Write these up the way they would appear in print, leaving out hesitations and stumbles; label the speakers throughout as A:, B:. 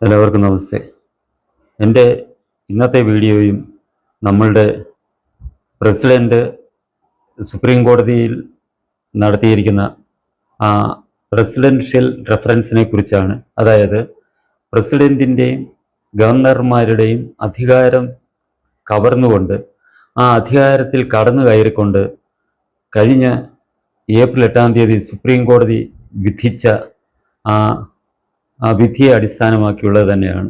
A: എല്ലാവർക്കും നമസ്തേ. എൻ്റെ ഇന്നത്തെ വീഡിയോയും നമ്മളുടെ പ്രസിഡന്റ് സുപ്രീം കോടതിയിൽ നടത്തിയിരിക്കുന്ന ആ പ്രസിഡൻഷ്യൽ റെഫറൻസിനെ കുറിച്ചാണ്. അതായത് പ്രസിഡൻറ്റിൻ്റെയും ഗവർണർമാരുടെയും അധികാരം കവർന്നുകൊണ്ട് ആ അധികാരത്തിൽ കടന്നു കയറിക്കൊണ്ട് കഴിഞ്ഞ ഏപ്രിൽ 8-ാം തീയതി സുപ്രീം കോടതി വിധിച്ച ആ വിധിയെ അടിസ്ഥാനമാക്കിയുള്ളത് തന്നെയാണ്.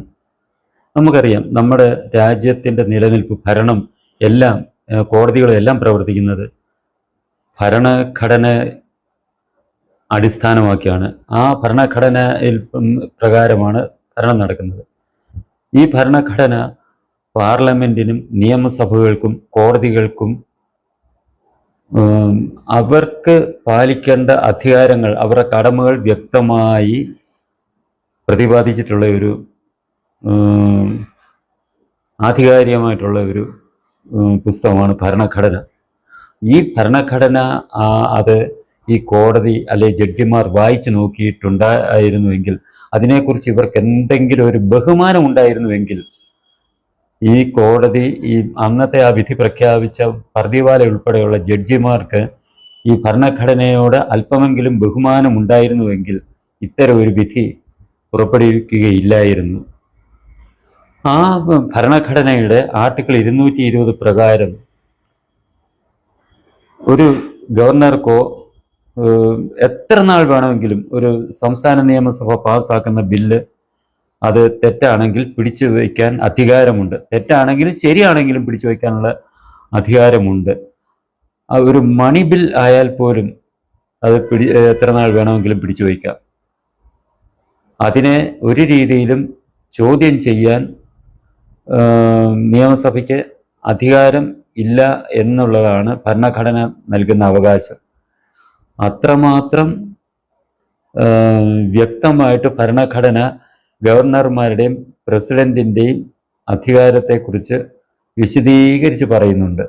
A: നമുക്കറിയാം, നമ്മുടെ രാജ്യത്തിൻ്റെ നിലനിൽപ്പ്, ഭരണം എല്ലാം, കോടതികളെല്ലാം പ്രവർത്തിക്കുന്നത് ഭരണഘടന അടിസ്ഥാനമാക്കിയാണ്. ആ ഭരണഘടനയിൽ പ്രകാരമാണ് ഭരണം നടക്കുന്നത്. ഈ ഭരണഘടന പാർലമെൻറ്റിനും നിയമസഭകൾക്കും കോടതികൾക്കും അവർക്ക് പാലിക്കേണ്ട അധികാരങ്ങൾ, അവരുടെ കടമകൾ വ്യക്തമായി പ്രതിപാദിച്ചിട്ടുള്ള ഒരു ആധികാരികമായിട്ടുള്ള ഒരു പുസ്തകമാണ് ഭരണഘടന. ഈ ഭരണഘടന അത് ഈ കോടതി അല്ലെ ജഡ്ജിമാർ വായിച്ചു നോക്കിയിട്ടുണ്ടായിരുന്നുവെങ്കിൽ, അതിനെക്കുറിച്ച് ഇവർക്ക് എന്തെങ്കിലും ഒരു ബഹുമാനം ഉണ്ടായിരുന്നുവെങ്കിൽ, ഈ കോടതി ഈ അന്നത്തെ ആ വിധി പ്രഖ്യാപിച്ച പർദിവാല ഉൾപ്പെടെയുള്ള ജഡ്ജിമാർക്ക് ഈ ഭരണഘടനയോട് അല്പമെങ്കിലും ബഹുമാനം ഉണ്ടായിരുന്നുവെങ്കിൽ ഇത്തരം ഒരു വിധി പുറപ്പെടുവിക്കുകയില്ലായിരുന്നു. ആ ഭരണഘടനയുടെ ആർട്ടിക്കിൾ 220 പ്രകാരം ഒരു ഗവർണർക്കോ എത്ര നാൾ വേണമെങ്കിലും ഒരു സംസ്ഥാന നിയമസഭ പാസ്സാക്കുന്ന ബില്ല് അത് തെറ്റാണെങ്കിൽ പിടിച്ചു വയ്ക്കാൻ അധികാരമുണ്ട്. തെറ്റാണെങ്കിലും ശരിയാണെങ്കിലും പിടിച്ചു വയ്ക്കാനുള്ള അധികാരമുണ്ട്. ഒരു മണി ബിൽ ആയാൽ പോലും അത് എത്ര നാൾ വേണമെങ്കിലും പിടിച്ചു വയ്ക്കാം. അതിനെ ഒരു രീതിയിലും ചോദ്യം ചെയ്യാൻ നിയമസഭയ്ക്ക് അധികാരം ഇല്ല എന്നുള്ളതാണ് ഭരണഘടന നൽകുന്ന അവകാശം. അത്രമാത്രം വ്യക്തമായിട്ട് ഭരണഘടന ഗവർണർമാരുടെയും പ്രസിഡന്റിൻ്റെയും അധികാരത്തെക്കുറിച്ച് വിശദീകരിച്ച് പറയുന്നുണ്ട്.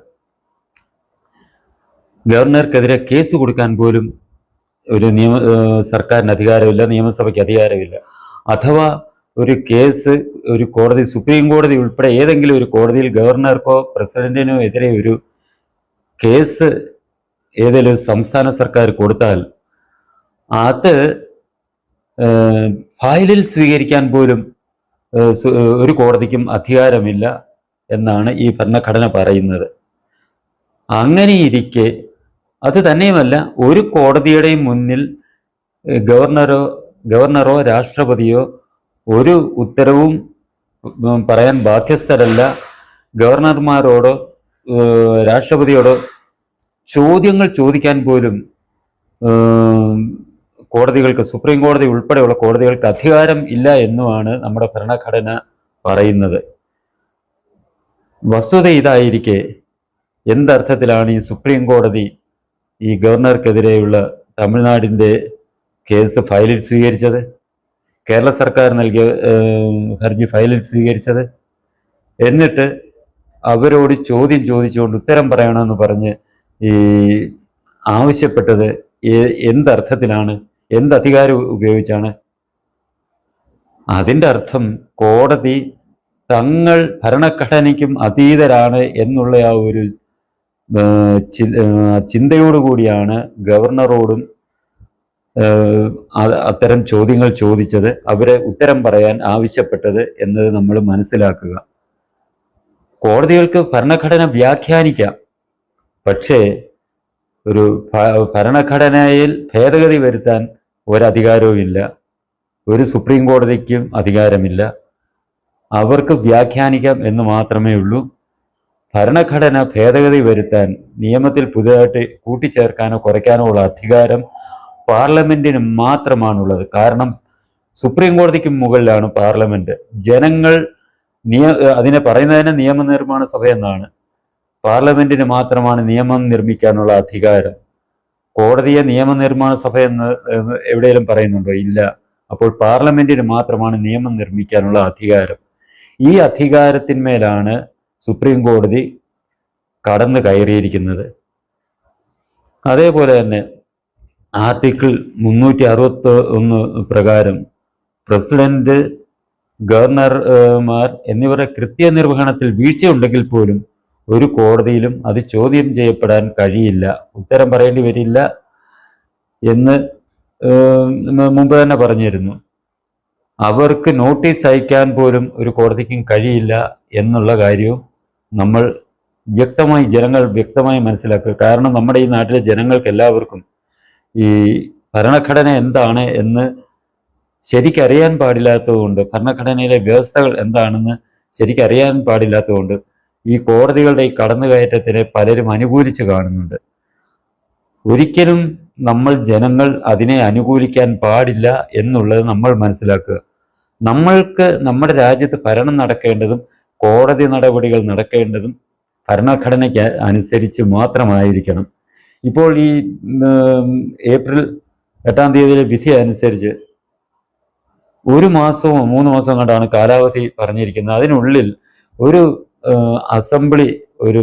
A: ഗവർണർക്കെതിരെ കേസ് കൊടുക്കാൻ പോലും ഒരു സർക്കാരിന് അധികാരമില്ല, നിയമസഭയ്ക്ക് അധികാരമില്ല. അഥവാ ഒരു കേസ് ഒരു കോടതി, സുപ്രീം കോടതി ഉൾപ്പെടെ ഏതെങ്കിലും ഒരു കോടതിയിൽ ഗവർണർക്കോ പ്രസിഡന്റിനോ എതിരെ ഒരു കേസ് ഏതെങ്കിലും സംസ്ഥാന സർക്കാർ കൊടുത്താൽ അത് ഫയലിൽ സ്വീകരിക്കാൻ പോലും ഒരു കോടതിക്കും അധികാരമില്ല എന്നാണ് ഈ ഭരണഘടന പറയുന്നത്. അങ്ങനെയിരിക്കെ അത് തന്നെയുമല്ല, ഒരു കോടതിയുടെയും മുന്നിൽ ഗവർണറോ രാഷ്ട്രപതിയോ ഒരു ഉത്തരവും പറയാൻ ബാധ്യസ്ഥരല്ല. ഗവർണർമാരോടോ രാഷ്ട്രപതിയോടോ ചോദ്യങ്ങൾ ചോദിക്കാൻ പോലും കോടതികൾക്ക്, സുപ്രീം കോടതി ഉൾപ്പെടെയുള്ള കോടതികൾക്ക് അധികാരം ഇല്ല എന്നുമാണ് നമ്മുടെ ഭരണഘടന പറയുന്നത്. വസ്തുത ഇതായിരിക്കെ എന്തർത്ഥത്തിലാണ് ഈ സുപ്രീം കോടതി ഈ ഗവർണർക്കെതിരെയുള്ള തമിഴ്നാടിൻ്റെ കേസ് ഫയലിൽ സ്വീകരിച്ചത്, കേരള സർക്കാർ നൽകിയ ഹർജി ഫയലിൽ സ്വീകരിച്ചത്? എന്നിട്ട് അവരോട് ചോദ്യം ചോദിച്ചുകൊണ്ട് ഉത്തരം പറയണമെന്ന് പറഞ്ഞ് ഈ ആവശ്യപ്പെട്ടത് എന്തർത്ഥത്തിലാണ്, എന്തധികാരം ഉപയോഗിച്ചാണ്? അതിൻ്റെ അർത്ഥം കോടതി തങ്ങൾ ഭരണഘടനയ്ക്കും അതീതരാണ് എന്നുള്ള ആ ഒരു ചിന്തയോടുകൂടിയാണ് ഗവർണറോടും അത്തരം ചോദ്യങ്ങൾ ചോദിച്ചത്, അവരെ ഉത്തരം പറയാൻ ആവശ്യപ്പെട്ടത് എന്നത് നമ്മൾ മനസ്സിലാക്കുക. കോടതികൾക്ക് ഭരണഘടന വ്യാഖ്യാനിക്കാം, പക്ഷേ ഒരു ഭരണഘടനയിൽ ഭേദഗതി വരുത്താൻ ഒരധികാരവുമില്ല. ഒരു സുപ്രീം കോടതിക്കും അധികാരമില്ല. അവർക്ക് വ്യാഖ്യാനിക്കാം എന്ന് മാത്രമേ ഉള്ളൂ. ഭരണഘടന ഭേദഗതി വരുത്താൻ, നിയമത്തിൽ പുതുതായിട്ട് കൂട്ടിച്ചേർക്കാനോ കുറയ്ക്കാനോ ഉള്ള അധികാരം പാർലമെന്റിന് മാത്രമാണുള്ളത്. കാരണം സുപ്രീം കോടതിക്ക് മുകളിലാണ് പാർലമെന്റ്. ജനങ്ങൾ അതിനെ പറയുന്നതിന് നിയമനിർമ്മാണ സഭ എന്നാണ്. പാർലമെന്റിന് മാത്രമാണ് നിയമം നിർമ്മിക്കാനുള്ള അധികാരം. കോടതിയെ നിയമനിർമ്മാണ സഭ എന്ന് എവിടെയെങ്കിലും പറയുന്നുണ്ടോ? ഇല്ല. അപ്പോൾ പാർലമെന്റിന് മാത്രമാണ് നിയമം നിർമ്മിക്കാനുള്ള അധികാരം. ഈ അധികാരത്തിന്മേലാണ് സുപ്രീം കോടതി കടന്നു കയറിയിരിക്കുന്നത്. അതേപോലെ തന്നെ ആർട്ടിക്കിൾ 361 പ്രകാരം പ്രസിഡന്റ് ഗവർണർമാർ എന്നിവരുടെ കൃത്യനിർവഹണത്തിൽ വീഴ്ചയുണ്ടെങ്കിൽ പോലും ഒരു കോടതിയിലും അത് ചോദ്യം ചെയ്യപ്പെടാൻ കഴിയില്ല, ഉത്തരം പറയേണ്ടി വരില്ല എന്ന് മുമ്പ് തന്നെ പറഞ്ഞിരുന്നു. അവർക്ക് നോട്ടീസ് അയക്കാൻ പോലും ഒരു കോടതിക്കും കഴിയില്ല എന്നുള്ള കാര്യവും നമ്മൾ ജനങ്ങൾ വ്യക്തമായി മനസ്സിലാക്കുക. കാരണം നമ്മുടെ ഈ നാട്ടിലെ ജനങ്ങൾക്ക് എല്ലാവർക്കും ഈ ഭരണഘടന എന്താണ് എന്ന് ശരിക്കറിയാൻ പാടില്ലാത്തതുകൊണ്ട്, ഭരണഘടനയിലെ വ്യവസ്ഥകൾ എന്താണെന്ന് ശരിക്കറിയാൻ പാടില്ലാത്തതുകൊണ്ട് ഈ കോടതികളുടെ ഈ കടന്നുകയറ്റത്തിനെ പലരും അനുകൂലിച്ച് കാണുന്നുണ്ട്. ഒരിക്കലും നമ്മൾ ജനങ്ങൾ അതിനെ അനുകൂലിക്കാൻ പാടില്ല എന്നുള്ളത് നമ്മൾ മനസ്സിലാക്കുക. നമ്മൾക്ക് നമ്മുടെ രാജ്യത്ത് ഭരണം നടക്കേണ്ടതും കോടതി നടപടികൾ നടക്കേണ്ടതും ഭരണഘടനയ്ക്ക് അനുസരിച്ച് മാത്രമായിരിക്കണം. ഇപ്പോൾ ഈ ഏപ്രിൽ 8-ാം തീയതിയിലെ വിധി അനുസരിച്ച് 1 മാസമോ 3 മാസമോ കണ്ടാണ് കാലാവധി പറഞ്ഞിരിക്കുന്നത്. അതിനുള്ളിൽ ഒരു അസംബ്ലി ഒരു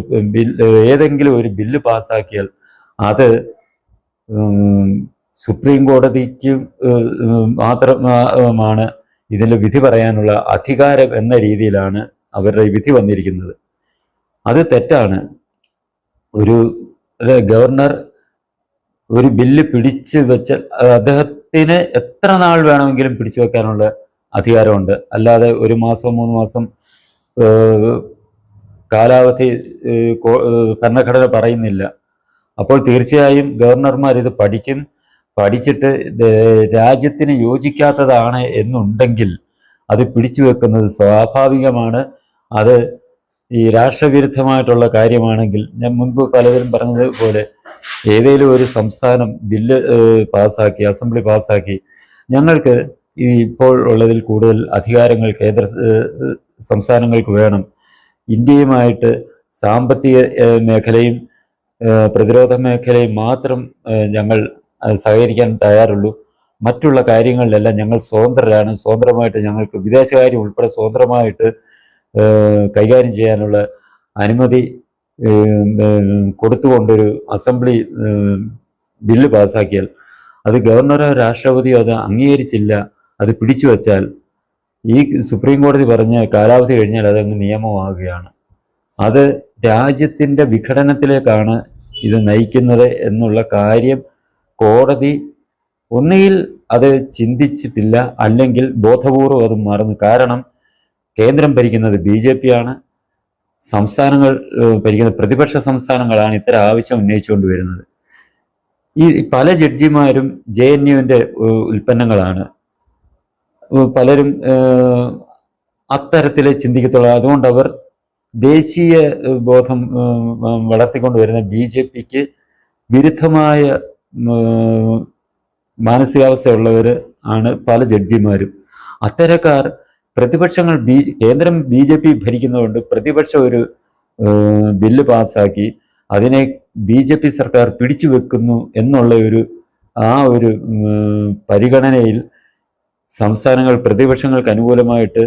A: ഏതെങ്കിലും ഒരു ബില്ല് പാസ്സാക്കിയാൽ അത് സുപ്രീം കോടതിക്ക് മാത്രമാണ് ഇതിൽ വിധി പറയാനുള്ള അധികാരം എന്ന രീതിയിലാണ് അവരുടെ വിധി വന്നിരിക്കുന്നത്. അത് തെറ്റാണ്. ഒരു ഗവർണർ ഒരു ബില്ല് പിടിച്ചു വെച്ചാൽ അദ്ദേഹത്തിന് എത്ര നാൾ വേണമെങ്കിലും പിടിച്ചു വെക്കാനുള്ള അധികാരമുണ്ട്. അല്ലാതെ 1 മാസം 3 മാസം കാലാവധി ഭരണഘടന പറയുന്നില്ല. അപ്പോൾ തീർച്ചയായും ഗവർണർമാർ ഇത് പഠിച്ചിട്ട് രാജ്യത്തിന് യോജിക്കാത്തതാണ് എന്നുണ്ടെങ്കിൽ അത് പിടിച്ചു വെക്കുന്നത് സ്വാഭാവികമാണ്. അത് ഈ രാഷ്ട്രവിരുദ്ധമായിട്ടുള്ള കാര്യമാണെങ്കിൽ, ഞാൻ മുൻപ് പലതരം പറഞ്ഞതുപോലെ, ഏതെങ്കിലും ഒരു സംസ്ഥാനം ബില്ല് പാസ്സാക്കി, അസംബ്ലി പാസ്സാക്കി, ഞങ്ങൾക്ക് ഈ ഇപ്പോൾ ഉള്ളതിൽ കൂടുതൽ അധികാരങ്ങൾ കേന്ദ്ര സംസ്ഥാനങ്ങൾക്ക് വേണം, ഇന്ത്യയുമായിട്ട് സാമ്പത്തിക മേഖലയും പ്രതിരോധ മേഖലയും മാത്രം ഞങ്ങൾ സഹകരിക്കാൻ തയ്യാറുള്ളൂ, മറ്റുള്ള കാര്യങ്ങളിലെല്ലാം ഞങ്ങൾ സ്വതന്ത്രരാണ്, സ്വതന്ത്രമായിട്ട് ഞങ്ങൾക്ക് വിദേശകാര്യം ഉൾപ്പെടെ സ്വതന്ത്രമായിട്ട് കൈകാര്യം ചെയ്യാനുള്ള അനുമതി കൊടുത്തുകൊണ്ടൊരു അസംബ്ലി ബില്ല് പാസ്സാക്കിയാൽ അത് ഗവർണറോ രാഷ്ട്രപതിയോ അത് അംഗീകരിച്ചില്ല, അത് പിടിച്ചു വച്ചാൽ ഈ സുപ്രീം കോടതി പറഞ്ഞ കാലാവധി കഴിഞ്ഞാൽ അതങ്ങ് നിയമമാവുകയാണ്. അത് രാജ്യത്തിൻ്റെ വിഘടനത്തിലേക്കാണ് ഇത് നയിക്കുന്നത് എന്നുള്ള കാര്യം കോടതി ഒന്നുകിൽ അത് ചിന്തിച്ചിട്ടില്ല, അല്ലെങ്കിൽ ബോധപൂർവം അത് മറന്നു. കാരണം കേന്ദ്രം ഭരിക്കുന്നത് BJP ആണ്, സംസ്ഥാനങ്ങൾ ഭരിക്കുന്ന പ്രതിപക്ഷ സംസ്ഥാനങ്ങളാണ് ഇത്തരം ആവശ്യം ഉന്നയിച്ചുകൊണ്ട് വരുന്നത്. ഈ പല ജഡ്ജിമാരും JNUവിൻ്റെ ഉൽപ്പന്നങ്ങളാണ്. പലരും അത്തരത്തിലെ ചിന്തിക്കത്തുള്ളൂ. അതുകൊണ്ട് അവർ ദേശീയ ബോധം വളർത്തിക്കൊണ്ടുവരുന്ന BJPക്ക് വിരുദ്ധമായ മാനസികാവസ്ഥയുള്ളവർ ആണ് പല ജഡ്ജിമാരും. അത്തരക്കാർ പ്രതിപക്ഷങ്ങൾ കേന്ദ്രം BJP ഭരിക്കുന്നതുകൊണ്ട് പ്രതിപക്ഷം ഒരു ബില്ല് പാസ്സാക്കി അതിനെ BJP സർക്കാർ പിടിച്ചു വെക്കുന്നു എന്നുള്ള ഒരു പരിഗണനയിൽ സംസ്ഥാനങ്ങൾ പ്രതിപക്ഷങ്ങൾക്ക് അനുകൂലമായിട്ട്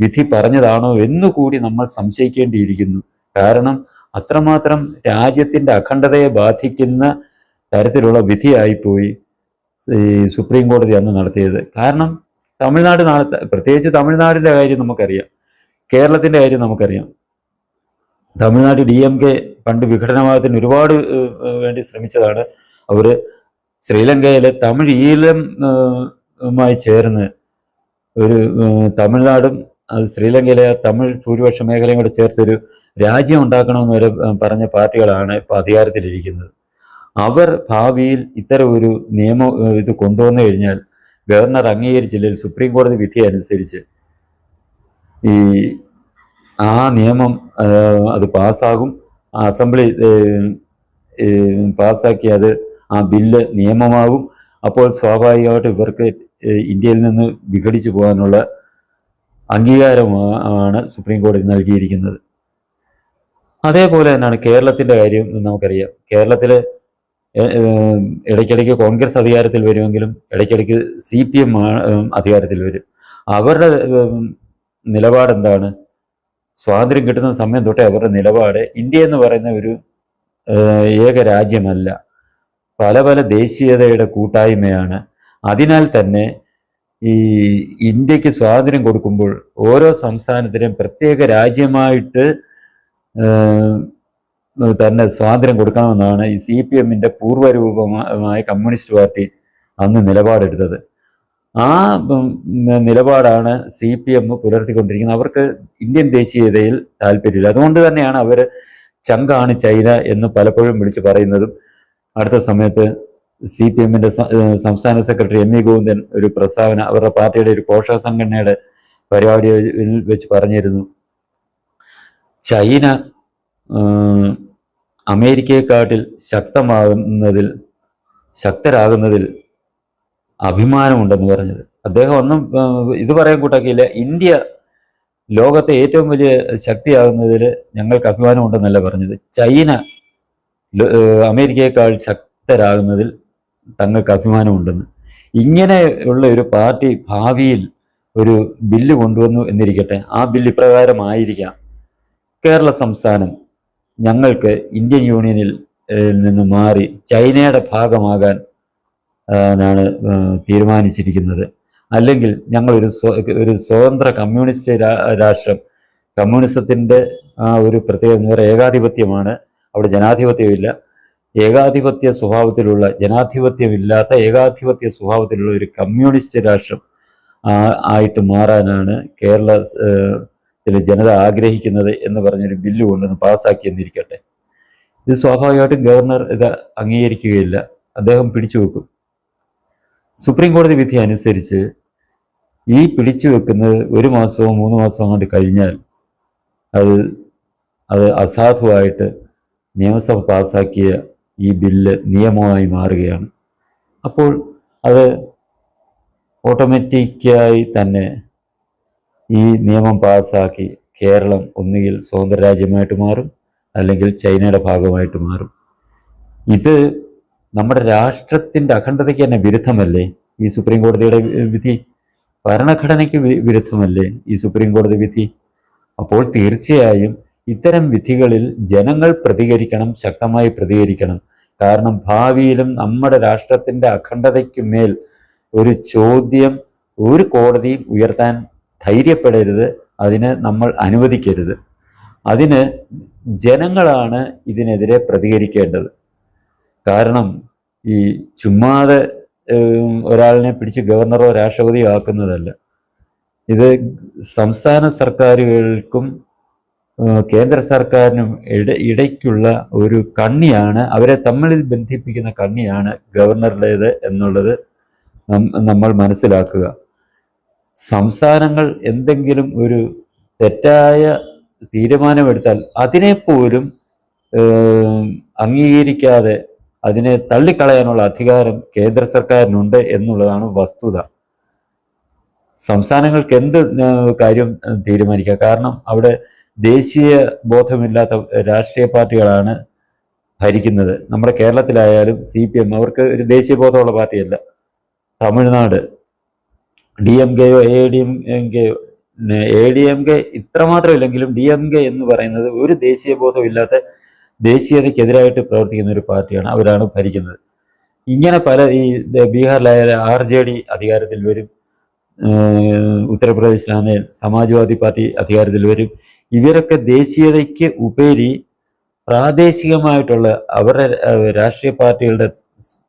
A: വിധി പറഞ്ഞതാണോ എന്നുകൂടി നമ്മൾ സംശയിക്കേണ്ടിയിരിക്കുന്നു. കാരണം അത്രമാത്രം രാജ്യത്തിൻ്റെ അഖണ്ഡതയെ ബാധിക്കുന്ന തരത്തിലുള്ള വിധിയായിപ്പോയി ഈ സുപ്രീം കോടതി അന്ന് നടത്തിയത്. കാരണം തമിഴ്നാട് പ്രത്യേകിച്ച് തമിഴ്നാടിൻ്റെ കാര്യം നമുക്കറിയാം, കേരളത്തിൻ്റെ കാര്യം നമുക്കറിയാം. തമിഴ്നാട് DMK പണ്ട് വിഘടനവാദത്തിന് ഒരുപാട് വേണ്ടി ശ്രമിച്ചതാണ്. അവർ ശ്രീലങ്കയിലെ തമിഴ് ഈഴമായി ചേർന്ന് ഒരു തമിഴ്നാടും അത് ശ്രീലങ്കയിലെ തമിഴ് ഭൂരിപക്ഷ മേഖലയും കൂടെ ചേർത്തൊരു രാജ്യം ഉണ്ടാക്കണമെന്ന് വരെ പറഞ്ഞ പാർട്ടികളാണ് ഇപ്പോൾ അധികാരത്തിലിരിക്കുന്നത്. അവർ ഭാവിയിൽ ഇത്തരം ഒരു നിയമം ഇത് കൊണ്ടുവന്നു കഴിഞ്ഞാൽ ഗവർണർ അംഗീകരിച്ചില്ലെങ്കിൽ സുപ്രീം കോടതി വിധി അനുസരിച്ച് ആ നിയമം അത് പാസ്സാകും. ആ അസംബ്ലി പാസ്സാക്കി അത് ആ ബില്ല് നിയമമാകും. അപ്പോൾ സ്വാഭാവികമായിട്ട് ഇവർക്ക് ഇന്ത്യയിൽ നിന്ന് വിഘടിച്ചു പോകാനുള്ള അംഗീകാരമാണ് സുപ്രീം കോടതി നൽകിയിരിക്കുന്നത്. അതേപോലെ തന്നെയാണ് കേരളത്തിൻ്റെ കാര്യം നമുക്കറിയാം. കേരളത്തിൽ ഇടയ്ക്കിടയ്ക്ക് കോൺഗ്രസ് അധികാരത്തിൽ വരുമെങ്കിലും ഇടയ്ക്കിടയ്ക്ക് CPM അധികാരത്തിൽ വരും. അവരുടെ നിലപാടെന്താണ്? സ്വാതന്ത്ര്യം കിട്ടുന്ന സമയം തൊട്ടേ അവരുടെ നിലപാട് ഇന്ത്യ എന്ന് പറയുന്ന ഒരു ഏക രാജ്യമല്ല, പല പല ദേശീയതയുടെ കൂട്ടായ്മയാണ്. അതിനാൽ തന്നെ ഈ ഇന്ത്യക്ക് സ്വാതന്ത്ര്യം കൊടുക്കുമ്പോൾ ഓരോ സംസ്ഥാനത്തിനും പ്രത്യേക രാജ്യമായിട്ട് തന്നെ സ്വാതന്ത്ര്യം കൊടുക്കണമെന്നാണ് ഈ CPM-ന്റെ പൂർവ്വരൂപമായ കമ്മ്യൂണിസ്റ്റ് പാർട്ടി അന്ന് നിലപാടെടുത്തത്. ആ നിലപാടാണ് CPM പുലർത്തിക്കൊണ്ടിരിക്കുന്നത്. അവർക്ക് ഇന്ത്യൻ ദേശീയതയിൽ താല്പര്യമില്ല. അതുകൊണ്ട് തന്നെയാണ് അവർ ചങ്കാണ് ചൈന എന്ന് പലപ്പോഴും വിളിച്ച് പറയുന്നതും. അടുത്ത സമയത്ത് CPM-ന്റെ സംസ്ഥാന സെക്രട്ടറി M.V. ഗോവിന്ദൻ ഒരു പ്രസ്താവന അവരുടെ പാർട്ടിയുടെ ഒരു പോഷക സംഘടനയുടെ പരിപാടിയിൽ വെച്ച് പറഞ്ഞിരുന്നു, ചൈന അമേരിക്കയെക്കാട്ടിൽ ശക്തരാകുന്നതിൽ അഭിമാനമുണ്ടെന്ന് പറഞ്ഞത്. അദ്ദേഹം ഒന്നും ഇത് പറയാൻ കൂട്ടാക്കിയില്ല. ഇന്ത്യ ലോകത്തെ ഏറ്റവും വലിയ ശക്തിയാകുന്നതിൽ ഞങ്ങൾക്ക് അഭിമാനമുണ്ടെന്നല്ല പറഞ്ഞത്, ചൈന അമേരിക്കയെക്കാൾ ശക്തരാകുന്നതിൽ തങ്ങൾക്ക് അഭിമാനമുണ്ടെന്ന്. ഇങ്ങനെയുള്ള ഒരു പാർട്ടി ഭാവിയിൽ ഒരു ബില്ല് കൊണ്ടുവന്നു എന്നിരിക്കട്ടെ. ആ ബില്ല് ഇപ്രകാരമായിരിക്കാം: കേരള സംസ്ഥാനം ഞങ്ങൾക്ക് ഇന്ത്യൻ യൂണിയനിൽ നിന്ന് മാറി ചൈനയുടെ ഭാഗമാകാൻ ആണ് തീരുമാനിച്ചിരിക്കുന്നത്. അല്ലെങ്കിൽ ഞങ്ങളൊരു സ്വതന്ത്ര കമ്മ്യൂണിസ്റ്റ് രാഷ്ട്രം. കമ്മ്യൂണിസത്തിൻ്റെ ആ ഒരു പ്രത്യേകത എന്ന് പറയുക ഏകാധിപത്യമാണ്. അവിടെ ജനാധിപത്യമില്ല. ഏകാധിപത്യ സ്വഭാവത്തിലുള്ള, ജനാധിപത്യമില്ലാത്ത ഏകാധിപത്യ സ്വഭാവത്തിലുള്ള ഒരു കമ്മ്യൂണിസ്റ്റ് രാഷ്ട്രം ആയിട്ട് മാറാനാണ് കേരളത്തിലെ ജനത ആഗ്രഹിക്കുന്നത് എന്ന് പറഞ്ഞൊരു ബില്ല് കൊണ്ടുവന്ന് പാസ്സാക്കിയെന്നിരിക്കട്ടെ. ഇത് സ്വാഭാവികമായിട്ടും ഗവർണർ ഇത് അംഗീകരിക്കുകയില്ല. അദ്ദേഹം പിടിച്ചു വെക്കും. സുപ്രീം കോടതി വിധി അനുസരിച്ച് ഈ പിടിച്ചു വെക്കുന്നത് 1 മാസമോ 3 മാസമോ അങ്ങോട്ട് കഴിഞ്ഞാൽ അത് അസാധുവായിട്ട് നിയമസഭ പാസ്സാക്കിയ ഈ ബില്ല് നിയമമായി മാറുകയാണ്. അപ്പോൾ അത് ഓട്ടോമാറ്റിക്കായി തന്നെ ഈ നിയമം പാസ്സാക്കി കേരളം ഒന്നുകിൽ സ്വതന്ത്ര രാജ്യമായിട്ട് മാറും, അല്ലെങ്കിൽ ചൈനയുടെ ഭാഗമായിട്ട് മാറും. ഇത് നമ്മുടെ രാഷ്ട്രത്തിൻ്റെ അഖണ്ഡതയ്ക്ക് തന്നെ വിരുദ്ധമല്ലേ ഈ സുപ്രീം കോടതിയുടെ വിധി? ഭരണഘടനയ്ക്ക് വിരുദ്ധമല്ലേ ഈ സുപ്രീം കോടതി വിധി? അപ്പോൾ തീർച്ചയായും ഇത്തരം വിധികളിൽ ജനങ്ങൾ പ്രതികരിക്കണം, ശക്തമായി പ്രതികരിക്കണം. കാരണം ഭാവിയിലും നമ്മുടെ രാഷ്ട്രത്തിൻ്റെ അഖണ്ഡതയ്ക്ക് മേൽ ഒരു ചോദ്യം ഒരു കോടതിയും ഉയർത്താൻ ധൈര്യപ്പെടരുത്. അതിന് നമ്മൾ അനുവദിക്കരുത്. അതിന് ജനങ്ങളാണ് ഇതിനെതിരെ പ്രതികരിക്കേണ്ടത്. കാരണം ഈ ചുമ്മാതെ ഒരാളിനെ പിടിച്ച് ഗവർണറോ രാഷ്ട്രപതിയോ ആക്കുന്നതല്ല. ഇത് സംസ്ഥാന സർക്കാരുകൾക്കും കേന്ദ്ര സർക്കാരിനും ഇടയ്ക്കുള്ള ഒരു കണ്ണിയാണ്, അവരെ തമ്മിൽ ബന്ധിപ്പിക്കുന്ന കണ്ണിയാണ് ഗവർണറുടേത് എന്നുള്ളത് നമ്മൾ മനസ്സിലാക്കുക. സംസ്ഥാനങ്ങൾ എന്തെങ്കിലും ഒരു തെറ്റായ തീരുമാനമെടുത്താൽ അതിനെപ്പോലും അംഗീകരിക്കാതെ അതിനെ തള്ളിക്കളയാനുള്ള അധികാരം കേന്ദ്ര സർക്കാരിനുണ്ട് എന്നുള്ളതാണ് വസ്തുത. സംസ്ഥാനങ്ങൾക്ക് എന്ത് കാര്യം തീരുമാനിക്കാം. കാരണം അവിടെ ദേശീയ ബോധമില്ലാത്ത രാഷ്ട്രീയ പാർട്ടികളാണ് ഭരിക്കുന്നത്. നമ്മുടെ കേരളത്തിലായാലും CPM അവർക്ക് ഒരു ദേശീയ ബോധമുള്ള പാർട്ടിയല്ല. തമിഴ്നാട് DMKയോ ADMK ഇത്രമാത്രമില്ലെങ്കിലും DMK എന്ന് പറയുന്നത് ഒരു ദേശീയ ബോധമില്ലാത്ത, ദേശീയതയ്ക്കെതിരായിട്ട് പ്രവർത്തിക്കുന്ന ഒരു പാർട്ടിയാണ്. അവരാണ് ഭരിക്കുന്നത്. ഇങ്ങനെ പല ഈ ബീഹാറിലായാലും RJD അധികാരത്തിൽ വരും, ഉത്തർപ്രദേശിലാണെങ്കിൽ സമാജ്വാദി പാർട്ടി അധികാരത്തിൽ വരും. ഇവരൊക്കെ ദേശീയതയ്ക്ക് ഉപരി പ്രാദേശികമായിട്ടുള്ള അവരുടെ രാഷ്ട്രീയ പാർട്ടികളുടെ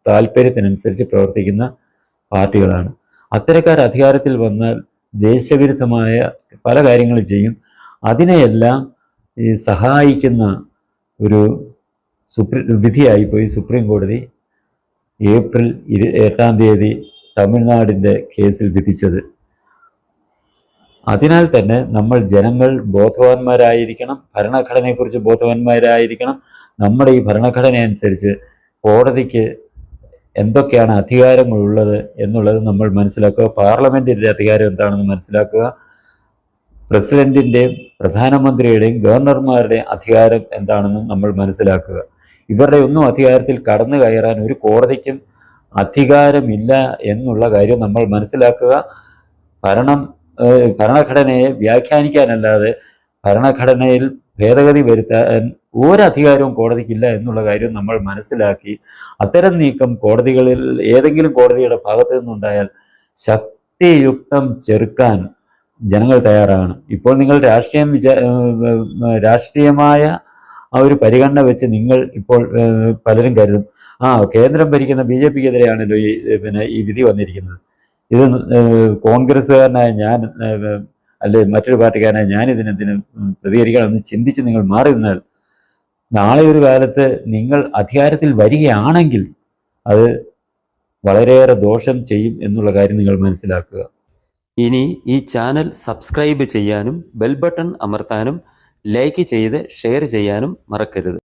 A: താല്പര്യത്തിനനുസരിച്ച് പ്രവർത്തിക്കുന്ന പാർട്ടികളാണ്. അത്തരക്കാർ അധികാരത്തിൽ വന്നാൽ ദേശവിരുദ്ധമായ പല കാര്യങ്ങളും ചെയ്യും. അതിനെയെല്ലാം ഈ സഹായിക്കുന്ന ഒരു വിധിയായിപ്പോയി സുപ്രീം കോടതി ഏപ്രിൽ 8 തമിഴ്നാടിൻ്റെ കേസിൽ വിധിച്ചത്. അതിനാൽ തന്നെ നമ്മൾ ജനങ്ങൾ ബോധവാന്മാരായിരിക്കണം, ഭരണഘടനയെക്കുറിച്ച് ബോധവാന്മാരായിരിക്കണം. നമ്മുടെ ഈ ഭരണഘടന അനുസരിച്ച് കോടതിക്ക് എന്തൊക്കെയാണ് അധികാരങ്ങളുള്ളത് എന്നുള്ളത് നമ്മൾ മനസ്സിലാക്കുക. പാർലമെൻറ്റിൻ്റെ അധികാരം എന്താണെന്ന് മനസ്സിലാക്കുക. പ്രസിഡന്റിൻ്റെയും പ്രധാനമന്ത്രിയുടെയും ഗവർണർമാരുടെയും അധികാരം എന്താണെന്ന് നമ്മൾ മനസ്സിലാക്കുക. ഇവരുടെ ഒന്നും അധികാരത്തിൽ കടന്നു കയറാൻ ഒരു കോടതിക്കും അധികാരമില്ല എന്നുള്ള കാര്യം നമ്മൾ മനസ്സിലാക്കുക. ഭരണഘടനയെ വ്യാഖ്യാനിക്കാനല്ലാതെ ഭരണഘടനയിൽ ഭേദഗതി വരുത്താൻ ഒരധികാരവും കോടതിക്കില്ല എന്നുള്ള കാര്യം നമ്മൾ മനസ്സിലാക്കി അത്തരം നീക്കം കോടതികളിൽ ഏതെങ്കിലും കോടതിയുടെ ഭാഗത്തു നിന്നുണ്ടായാൽ യുക്തിയുക്തം ചെറുക്കാൻ ജനങ്ങൾ തയ്യാറാണ്. ഇപ്പോൾ നിങ്ങൾ രാഷ്ട്രീയമായ ആ ഒരു പരിഗണന വെച്ച് നിങ്ങൾ ഇപ്പോൾ പലരും കരുതും, കേന്ദ്രം ഭരിക്കുന്ന BJPക്കെതിരെയാണല്ലോ ഈ വിധി വന്നിരിക്കുന്നത്. ഇത് കോൺഗ്രസ്സുകാരനായ ഞാൻ അല്ലെ മറ്റൊരു പാർട്ടിക്കാരനായ ഞാൻ ഇതിനെന്തിന് പ്രതികരിക്കണമെന്ന് ചിന്തിച്ച് നിങ്ങൾ മാറി നിന്നാൽ നാളെ ഒരു കാലത്ത് നിങ്ങൾ അധികാരത്തിൽ വരികയാണെങ്കിൽ അത് വളരെയേറെ ദോഷം ചെയ്യും എന്നുള്ള കാര്യം നിങ്ങൾ മനസ്സിലാക്കുക.
B: ഇനി ഈ ചാനൽ സബ്സ്ക്രൈബ് ചെയ്യാനും ബെൽ ബട്ടൺ അമർത്താനും ലൈക്ക് ചെയ്ത് ഷെയർ ചെയ്യാനും മറക്കരുത്.